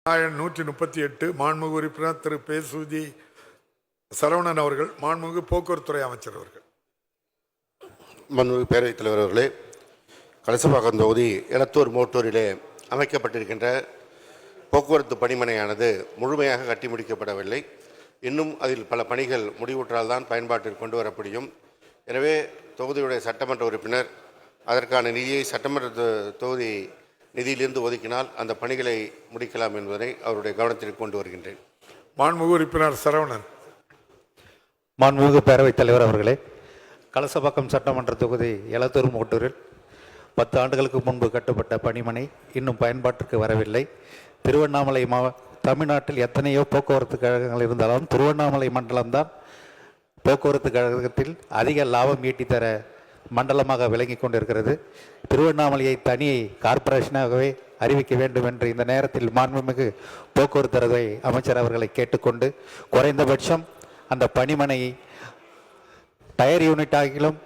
138 மாண்புமிகு உறுப்பினர் திரு பேசுஜி சரவணன் அவர்கள், மாண்புமிகு போக்குவரத்துறை அமைச்சர் அவர்கள். மாண்புமிகு பேரவைத் தலைவர் அவர்களே, கலசபாக்கம் தொகுதி எலத்தூர் மோட்டூரிலே அமைக்கப்பட்டிருக்கின்ற போக்குவரத்து பணிமனையானது முழுமையாக கட்டி முடிக்கப்படவில்லை. இன்னும் அதில் பல பணிகள் முடிவுற்றால்தான் பயன்பாட்டிற்கு கொண்டு வர முடியும். எனவே தொகுதியுடைய சட்டமன்ற உறுப்பினர் அதற்கான நிதியை சட்டமன்ற தொகுதி நிதியிலிருந்து ஒதுக்கினால் அந்த பணிகளை முடிக்கலாம் என்பதை அவருடைய கவனத்திற்கு கொண்டு வருகின்றேன். மாண்புமிகு உறுப்பினர் சரவணன். மாண்புமிகு பேரவைத் தலைவர் அவர்களே, கலசபாக்கம் சட்டமன்ற தொகுதி எலத்தூர் மோட்டூரில் 10 ஆண்டுகளுக்கு முன்பு கட்டப்பட்ட பணிமனை இன்னும் பயன்பாட்டிற்கு வரவில்லை. திருவண்ணாமலை தமிழ்நாட்டில் எத்தனையோ போக்குவரத்து கழகங்கள் இருந்தாலும் திருவண்ணாமலை மண்டலம்தான் போக்குவரத்து கழகத்தில் அதிக லாபம் ஈட்டித்தர மண்டலமாக விளங்கி கொண்டிருக்கிறது. திருவண்ணாமலையை தனி கார்ப்பரேஷனாகவே அறிவிக்க வேண்டும் என்று இந்த நேரத்தில் மாண்புமிகு போக்குவரத்து அமைச்சர் அவர்களை கேட்டுக்கொண்டு குறைந்தபட்சம் அந்த பணிமனை டயர் யூனிட் ஆகிலும்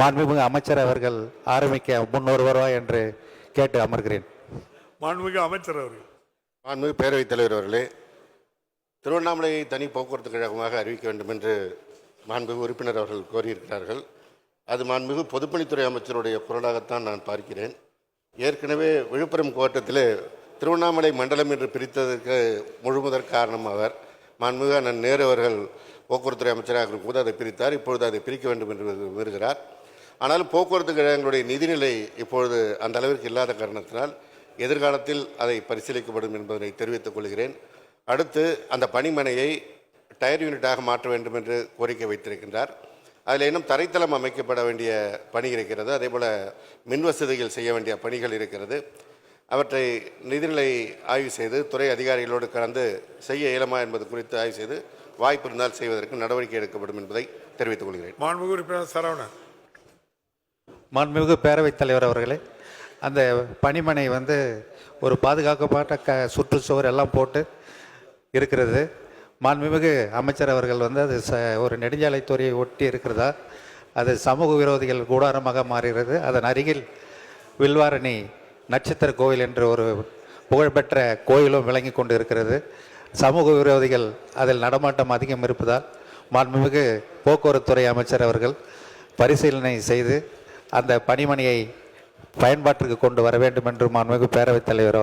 மாண்புமிகு அமைச்சர் அவர்கள் ஆரம்பிக்க முன்னோர் வருவாய் என்று கேட்டு அமர்கிறேன். மாண்புமிகு அமைச்சர் அவர்கள். மாண்புமிகு பேரவைத் தலைவர் அவர்களே, திருவண்ணாமலையை தனி போக்குவரத்து கழகமாக அறிவிக்க வேண்டும் என்று மாண்புமிகு உறுப்பினர் அவர்கள் கோரியிருக்கிறார்கள். அது மாண்புமிகு பொதுப்பணித்துறை அமைச்சருடைய குரலாகத்தான் நான் பார்க்கிறேன். ஏற்கனவே விழுப்புரம் கோட்டத்தில் திருவண்ணாமலை மண்டலம் என்று பிரித்ததற்கு முழுமுதற் காரணம் அவர். மாண்புமிகு அண்ணன் நேரு அவர்கள் போக்குவரத்துறை அமைச்சராக இருக்கும்போது அதை பிரித்தார். இப்பொழுது அதை பிரிக்க வேண்டும் என்று விரும்புகிறார். ஆனால் போக்குவரத்து கழகங்களுடைய நிதிநிலை இப்பொழுது அந்த அளவிற்கு இல்லாத காரணத்தினால் எதிர்காலத்தில் அதை பரிசீலிக்கப்படும் என்பதை தெரிவித்துக் கொள்கிறேன். அடுத்து அந்த பணிமனையை டயர் யூனிட்டாக மாற்ற வேண்டும் என்று கோரிக்கை வைத்திருக்கின்றார். அதில் இன்னும் தரைத்தளம் அமைக்கப்பட வேண்டிய பணி இருக்கிறது. அதேபோல் மின் வசதிகள் செய்ய வேண்டிய பணிகள் இருக்கிறது. அவற்றை நிதிநிலை ஆய்வு செய்து துறை அதிகாரிகளோடு கலந்து செய்ய இயலுமா என்பது குறித்து ஆய்வு செய்து வாய்ப்பு இருந்தால் செய்வதற்கு நடவடிக்கை எடுக்கப்படும் என்பதை தெரிவித்துக் கொள்கிறேன். மாண்புமிகு உறுப்பினர் சரவணன். மாண்புமிகு பேரவைத் தலைவர் அவர்களே, அந்த பணிமனை ஒரு பாதுகாக்கப்பட்ட சுற்றுச்சுவர் எல்லாம் போட்டு இருக்கிறது. மாண்புமிகு அமைச்சர் அவர்கள் அது ஒரு நெடுஞ்சாலைத்துறையை ஒட்டி இருக்கிறதா, அது சமூக விரோதிகள் கூடாரமாக மாறுகிறது. அதன் அருகில் வில்வாரணி நட்சத்திர கோயில் என்று ஒரு புகழ்பெற்ற கோயிலும் விளங்கி கொண்டு இருக்கிறது. சமூக விரோதிகள் அதில் நடமாட்டம் அதிகம் இருப்பதால் மாண்புமிகு போக்குவரத்துறை அமைச்சர் அவர்கள் பரிசீலனை செய்து அந்த பணிமனையை பயன்பாட்டிற்கு கொண்டு வர வேண்டும் என்று மாண்புமிகு பேரவைத் தலைவர்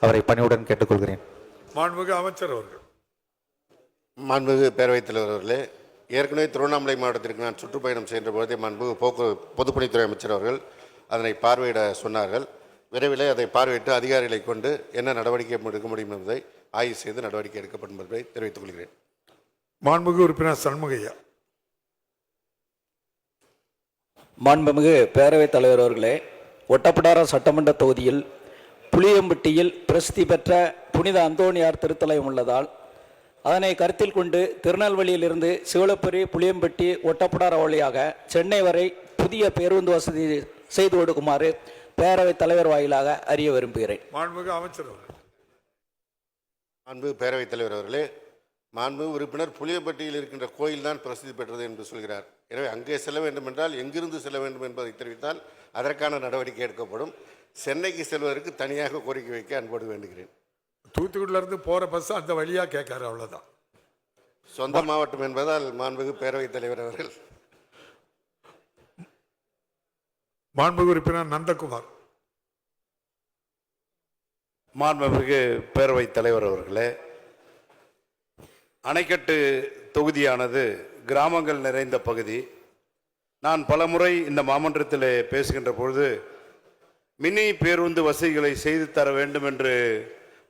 அவரை பணியுடன் கேட்டுக்கொள்கிறேன். மாண்புமிகு அமைச்சர் அவர்கள். மாண்புமிகு பேரவைத் தலைவர் அவர்களே, ஏற்கனவே திருவண்ணாமலை மாவட்டத்திற்கு நான் சுற்றுப்பயணம் சென்ற பொழுதே மாண்புமிகு பொதுப்பணித்துறை அமைச்சர் அவர்கள் அதனை பார்வையிட சொன்னார்கள். விரைவில் அதை பார்வையிட்டு அதிகாரிகளை கொண்டு என்ன நடவடிக்கை எடுக்க முடியும் என்பதை ஆய்வு செய்து நடவடிக்கை எடுக்கப்படும் என்பதை தெரிவித்துக் கொள்கிறேன். மாண்புமிகு உறுப்பினர் சண்முகையா. மாண்புமிகு பேரவைத் தலைவர் அவர்களே, ஒட்டப்பிடாரம் சட்டமன்ற தொகுதியில் புளியம்பட்டியில் பிரசித்தி பெற்ற புனித அந்தோணியார் திருத்தலம் உள்ளதால் அதனை கருத்தில் கொண்டு திருநெல்வேலியிலிருந்து சிவலப்பரி புளியம்பட்டி ஒட்டப்பிடாரம் வழியாக சென்னை வரை புதிய பேருந்து வசதி செய்து கொடுக்குமாறு பேரவைத் தலைவர் வாயிலாக அறிய விரும்புகிறேன். மாண்புமிகு அமைச்சர் அவர்கள். மாண்புமிகு பேரவைத் தலைவர் அவர்களே, மாண்புமிகு உறுப்பினர் புளியம்பட்டியில் இருக்கின்ற கோயில் தான் பிரசித்தி பெற்றது என்று சொல்கிறார். எனவே அங்கே செல்ல வேண்டும் என்றால் எங்கிருந்து செல்ல வேண்டும் என்பதை தெரிவித்தால் அதற்கான நடவடிக்கை எடுக்கப்படும். சென்னைக்கு செல்வதற்கு தனியாக கோரிக்கை வைக்க அன்போடு வேண்டுகிறேன். தூத்துக்குடியிலிருந்து போகிற பஸ் அந்த வழியாக கேட்காரு, அவ்வளோதான். சொந்த மாவட்டம் என்பதால் மாண்புமிகு பேரவைத் தலைவர் அவர்கள். மாண்புமிகு உறுப்பினர் நந்தகுமார். மாண்புமிகு பேரவைத் தலைவர் அவர்களே, அணைக்கட்டு தொகுதியானது கிராமங்கள் நிறைந்த பகுதி. நான் பலமுறை இந்த மாமன்றத்தில் பேசுகின்ற பொழுது மினி பேருந்து வசதிகளை செய்து தர வேண்டும் என்று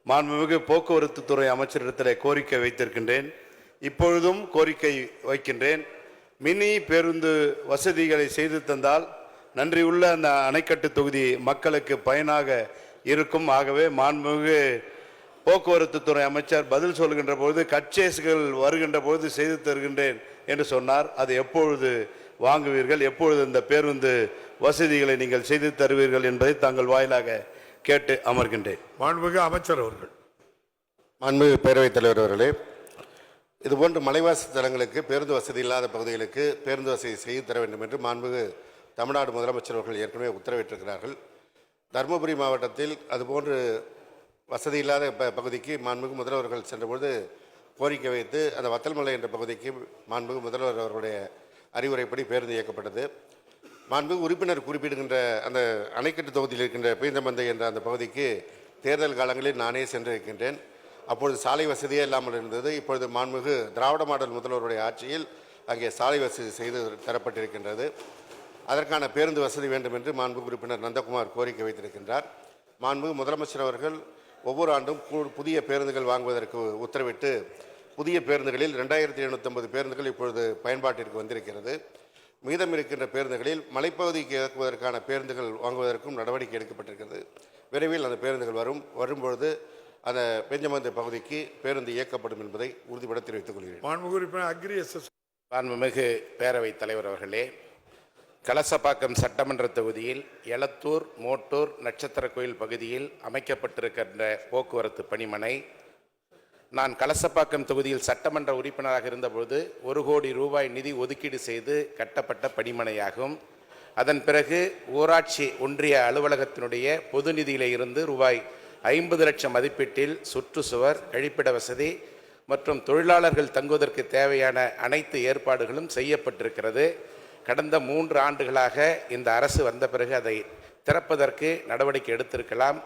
மாண்புமிகு போக்குவரத்து துறை அமைச்சரிடத்தில் கோரிக்கை வைத்திருக்கின்றேன். இப்பொழுதும் கோரிக்கை வைக்கின்றேன். மினி பேருந்து வசதிகளை செய்து தந்தால் நன்றியுள்ள அந்த அணைக்கட்டு தொகுதி மக்களுக்கு பயனாக இருக்கும். ஆகவே மாண்புமிகு போக்குவரத்து துறை அமைச்சர் பதில் சொல்கின்ற பொழுது கட்சேஸ்கள் வருகின்ற பொழுது செய்து தருகின்றேன் என்று சொன்னார். அது எப்பொழுது வாங்குவீர்கள், எப்பொழுது இந்த பேருந்து வசதிகளை நீங்கள் செய்து தருவீர்கள் என்பதை தாங்கள் வாயிலாக கேட்டு அமர்கின்றேன். மாண்புமிகு அமைச்சர் அவர்கள். மாண்புமிகு பேரவைத் தலைவர் அவர்களே, இதுபோன்ற மலைவாசி தலங்களுக்கு பேருந்து வசதி இல்லாத பகுதிகளுக்கு பேருந்து வசதி செய்து தர வேண்டும் என்று மாண்புமிகு தமிழ்நாடு முதலமைச்சர் அவர்கள் ஏற்கனவே உத்தரவிட்டிருக்கிறார்கள். தருமபுரி மாவட்டத்தில் அதுபோன்று வசதி இல்லாத பகுதிக்கு மாண்புமிகு முதல்வர்கள் சென்றபொழுது கோரிக்கை வைத்து அந்த வத்தல்மலை என்ற பகுதிக்கு மாண்புமிகு முதல்வர் அவருடைய அறிவுரைப்படி பேருந்து இயக்கப்பட்டது. மாண்புமிகு உறுப்பினர் குறிப்பிடுகின்ற அந்த அணைக்கட்டு தொகுதியில் இருக்கின்ற பீந்தமந்தை என்ற அந்த பகுதிக்கு தேர்தல் காலங்களில் நானே சென்றிருக்கின்றேன். அப்பொழுது சாலை வசதியே இல்லாமல் இருந்தது. இப்பொழுது மாண்புமிகு திராவிட மாடல் முதல்வருடைய ஆட்சியில் அங்கே சாலை வசதி செய்து தரப்பட்டிருக்கின்றது. அதற்கான பேருந்து வசதி வேண்டும் என்று மாண்புமிகு உறுப்பினர் நந்தகுமார் கோரிக்கை வைத்திருக்கின்றார். மாண்புமிகு முதலமைச்சர் அவர்கள் ஒவ்வொரு ஆண்டும் புதிய பேருந்துகள் வாங்குவதற்கு உத்தரவிட்டு புதிய பேருந்துகளில் 2750 பேருந்துகள் இப்பொழுது பயன்பாட்டிற்கு வந்திருக்கிறது. மீதம் இருக்கின்ற பேருந்துகளில் மலைப்பகுதிக்கு இறக்குவதற்கான பேருந்துகள் வாங்குவதற்கும் நடவடிக்கை எடுக்கப்பட்டிருக்கிறது. விரைவில் அந்த பேருந்துகள் வரும்பொழுது அந்த பெஞ்சமந்தை பகுதிக்கு பேருந்து இயக்கப்படும் என்பதை உறுதிபட தெரிவித்துக் கொள்கிறேன். மாண்புமிகு உறுப்பினர் அக்ரி எஸ். மாண்புமிகு பேரவைத் தலைவர் அவர்களே, கலசப்பாக்கம் சட்டமன்ற தொகுதியில் எலத்தூர், மோட்டூர், நட்சத்திர கோயில் பகுதியில் அமைக்கப்பட்டிருக்கின்ற போக்குவரத்து பணிமனை நான் கலசப்பாக்கம் தொகுதியில் சட்டமன்ற உறுப்பினராக இருந்தபோது 1 கோடி ரூபாய் நிதி ஒதுக்கீடு செய்து கட்டப்பட்ட பணிமனையாகும். அதன் பிறகு ஊராட்சி ஒன்றிய அலுவலகத்தினுடைய பொது நிதியிலே இருந்து ரூபாய் 50 லட்சம் மதிப்பீட்டில் சுற்றுச்சுவர், கழிப்பிட வசதி மற்றும் தொழிலாளர்கள் தங்குவதற்கு தேவையான அனைத்து ஏற்பாடுகளும் செய்யப்பட்டிருக்கிறது. கடந்த 3 ஆண்டுகளாக இந்த அரசு வந்த பிறகு அதை திறப்பதற்கு நடவடிக்கை எடுத்திருக்கலாம்.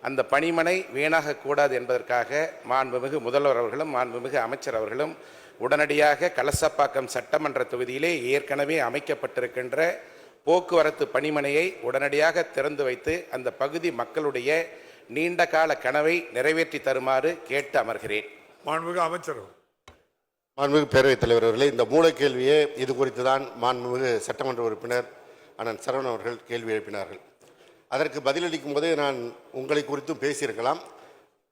அந்த பணிமனை வீணாகக்கூடாது என்பதற்காக மாண்புமிகு முதல்வர் அவர்களும் மாண்புமிகு அமைச்சர் அவர்களும் உடனடியாக கலசப்பாக்கம் சட்டமன்ற தொகுதியிலே ஏற்கனவே அமைக்கப்பட்டிருக்கின்ற போக்குவரத்து பணிமனையை உடனடியாக திறந்து வைத்து அந்த பகுதி மக்களுடைய நீண்ட கால கனவை நிறைவேற்றி தருமாறு கேட்டு அமர்கிறேன். மாண்புமிகு அமைச்சர். மாண்புமிகு பேரவைத் தலைவர் அவர்களே, இந்த மூலக்கேள்வியே இது குறித்து தான் மாண்புமிகு சட்டமன்ற உறுப்பினர் அண்ணன் சரவணன் அவர்கள் கேள்வி எழுப்பினார்கள். அதற்கு பதிலளிக்கும் போதே நான் உங்களை குறித்தும் பேசியிருக்கலாம்.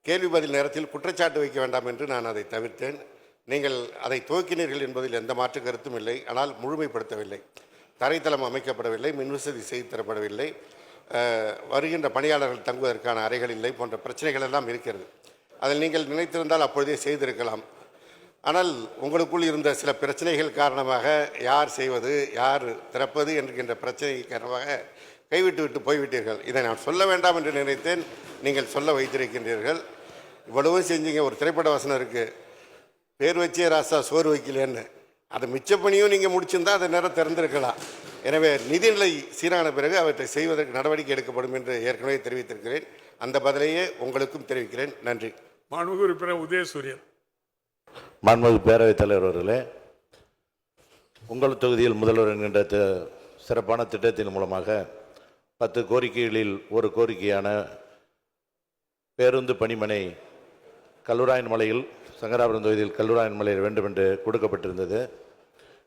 கேள்வி பதில் நேரத்தில் குற்றச்சாட்டு வைக்க வேண்டாம் என்று நான் அதை தவிர்த்தேன். நீங்கள் அதை துவக்கினீர்கள் என்பதில் எந்த மாற்று கருத்தும் இல்லை. ஆனால் முழுமைப்படுத்தவில்லை. தரைத்தளம் அமைக்கப்படவில்லை, மின்வசதி செய்து தரப்படவில்லை, வருகின்ற பணியாளர்கள் தங்குவதற்கான அறைகள் இல்லை போன்ற பிரச்சனைகள் எல்லாம் இருக்கிறது. அதில் நீங்கள் நினைத்திருந்தால் அப்பொழுதே செய்திருக்கலாம். ஆனால் உங்களுக்குள் இருந்த சில பிரச்சனைகள் காரணமாக யார் செய்வது, யார் திறப்பது என்கின்ற பிரச்சனை காரணமாக கைவிட்டு போய்விட்டீர்கள். இதை நான் சொல்ல வேண்டாம் என்று நினைத்தேன், நீங்கள் சொல்ல வைத்திருக்கின்றீர்கள். இவ்வளவும் செஞ்சீங்க. ஒரு திரைப்பட வசனம் இருக்குது, பேர் வச்சே ராசா சோறு வைக்கலன்னு. அதை மிச்ச பணியும் நீங்கள் முடிச்சிருந்தால் அதை நேரம் திறந்திருக்கலாம். எனவே நிதிநிலை சீரான பிறகு அவற்றை செய்வதற்கு நடவடிக்கை எடுக்கப்படும் என்று ஏற்கனவே தெரிவித்திருக்கிறேன். அந்த பதிலையே உங்களுக்கும் தெரிவிக்கிறேன். நன்றி. மாண்புமிகு உறுப்பினர் உதயசூரியன். மாண்புமிகு பேரவைத் தலைவர் அவர்களே, உங்கள் தொகுதியில் முதல்வர் என்கின்ற சிறப்பான திட்டத்தின் மூலமாக 10 கோரிக்கைகளில் ஒரு கோரிக்கையான பேருந்து பணிமனை கல்லூராயன் மலையில், சங்கராபுரம் தொகுதியில் கல்லூராயன் மலையில் வேண்டும் என்று கொடுக்கப்பட்டிருந்தது.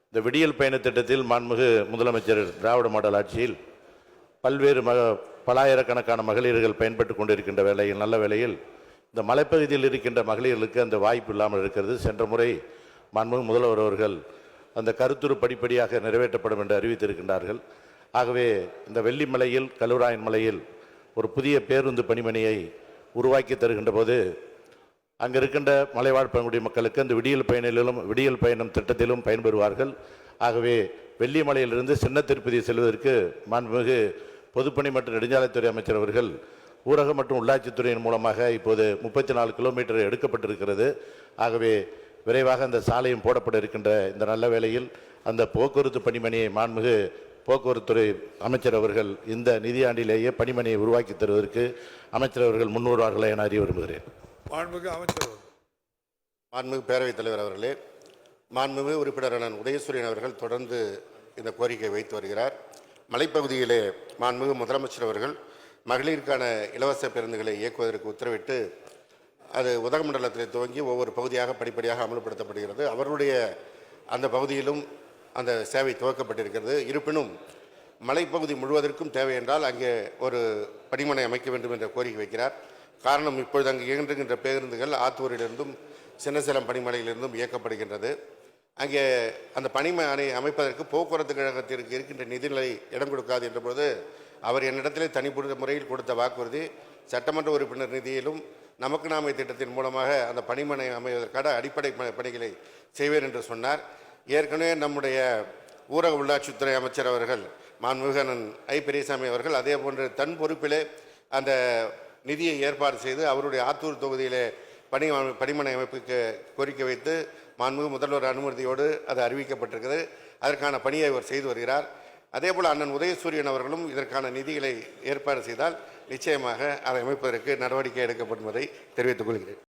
இந்த விடியல் பயண திட்டத்தில் மாண்புமிகு முதலமைச்சர் திராவிட மாடல் ஆட்சியில் பல்வேறு பலாயிரக்கணக்கான மகளிர்கள் பயன்பட்டு கொண்டிருக்கின்ற வேளையில், நல்ல வேளையில் இந்த மலைப்பகுதியில் இருக்கின்ற மகளிர்களுக்கு அந்த வாய்ப்பு இல்லாமல் இருக்கிறது. சென்ற முறை மாண்புமிகு முதல்வர் அவர்கள் அந்த கருத்துரு படிப்படியாக நிறைவேற்றப்படும் என்று அறிவித்திருக்கின்றார்கள். ஆகவே இந்த வெள்ளிமலையில், கல்லூராயன் மலையில் ஒரு புதிய பேருந்து பணிமனையை உருவாக்கி தருகின்ற போது அங்கே இருக்கின்ற மலைவாழ் பழங்குடி மக்களுக்கு அந்த விடியல் பயணம் திட்டத்திலும் பயன்பெறுவார்கள். ஆகவே வெள்ளிமலையிலிருந்து சின்ன திருப்பதி செல்வதற்கு மாண்புமிகு பொதுப்பணி மற்றும் நெடுஞ்சாலைத்துறை அமைச்சர் அவர்கள் ஊரக மற்றும் உள்ளாட்சித்துறையின் மூலமாக இப்போது 34 கிலோமீட்டர் எடுக்கப்பட்டிருக்கிறது. ஆகவே விரைவாக அந்த சாலையும் போடப்பட இருக்கின்ற இந்த நல்ல வேளையில் அந்த போக்குவரத்து பணிமனையை மாண்புமிகு போக்குவரத்துறை அமைச்சர் அவர்கள் இந்த நிதியாண்டிலேயே பணிமனையை உருவாக்கி தருவதற்கு அமைச்சர் அவர்கள் முன்வருவார்களா என அறிய விரும்புகிறேன். மாண்புமிகு அமைச்சர். மாண்புமிகு பேரவைத் தலைவர் அவர்களே, மாண்புமிகு உறுப்பினர் அண்ணன் உதயசூரியன் அவர்கள் தொடர்ந்து இந்த கோரிக்கை வைத்து வருகிறார். மலைப்பகுதியிலே மாண்புமிகு முதலமைச்சர் அவர்கள் மகளிருக்கான இலவச பேருந்துகளை இயக்குவதற்கு உத்தரவிட்டு அது உதகமண்டலத்தில் துவங்கி ஒவ்வொரு பகுதியாக படிப்படியாக அமல்படுத்தப்படுகிறது. அவர்களுடைய அந்த பகுதியிலும் அந்த சேவை துவக்கப்பட்டிருக்கிறது. இருப்பினும் மலைப்பகுதி முழுவதற்கும் தேவை என்றால் அங்கே ஒரு பணிமனை அமைக்க வேண்டும் என்ற கோரிக்கை வைக்கிறார். காரணம், இப்பொழுது அங்கு இயங்குகின்ற பேருந்துகள் ஆத்தூரிலிருந்தும் சின்னசேலம் பணிமனையிலிருந்தும் இயக்கப்படுகின்றது. அங்கே அந்த பணிமனை அமைப்பதற்கு போக்குவரத்து கழகத்திற்கு இருக்கின்ற நிதிநிலை இடம் கொடுக்காது என்றபோது அவர் என்னிடத்திலே தனிப்பட்ட முறையில் கொடுத்த வாக்குறுதி, சட்டமன்ற உறுப்பினர் நிதியிலும் நமக்கு நாமை திட்டத்தின் மூலமாக அந்த பணிமனை அமைவதற்கான அடிப்படை பணிகளை செய்வேன் என்று சொன்னார். ஏற்கனவே நம்முடைய ஊரக உள்ளாட்சித்துறை அமைச்சர் அவர்கள் மாண்புமிகு ஐ பெரியசாமி அவர்கள் அதே போன்று தன் பொறுப்பிலே அந்த நிதியை ஏற்பாடு செய்து அவருடைய ஆத்தூர் தொகுதியிலே பணிமனை அமைப்புக்கு கோரிக்கை வைத்து மாண்புமிகு முதல்வர் அனுமதியோடு அது அறிவிக்கப்பட்டிருக்கிறது. அதற்கான பணியை அவர் செய்து வருகிறார். அதேபோல் அண்ணன் உதயசூரியன் அவர்களும் இதற்கான நிதிகளை ஏற்பாடு செய்தால் நிச்சயமாக அதை அமைப்பதற்கு நடவடிக்கை எடுக்கப்படும் என்பதை தெரிவித்துக் கொள்கிறேன்.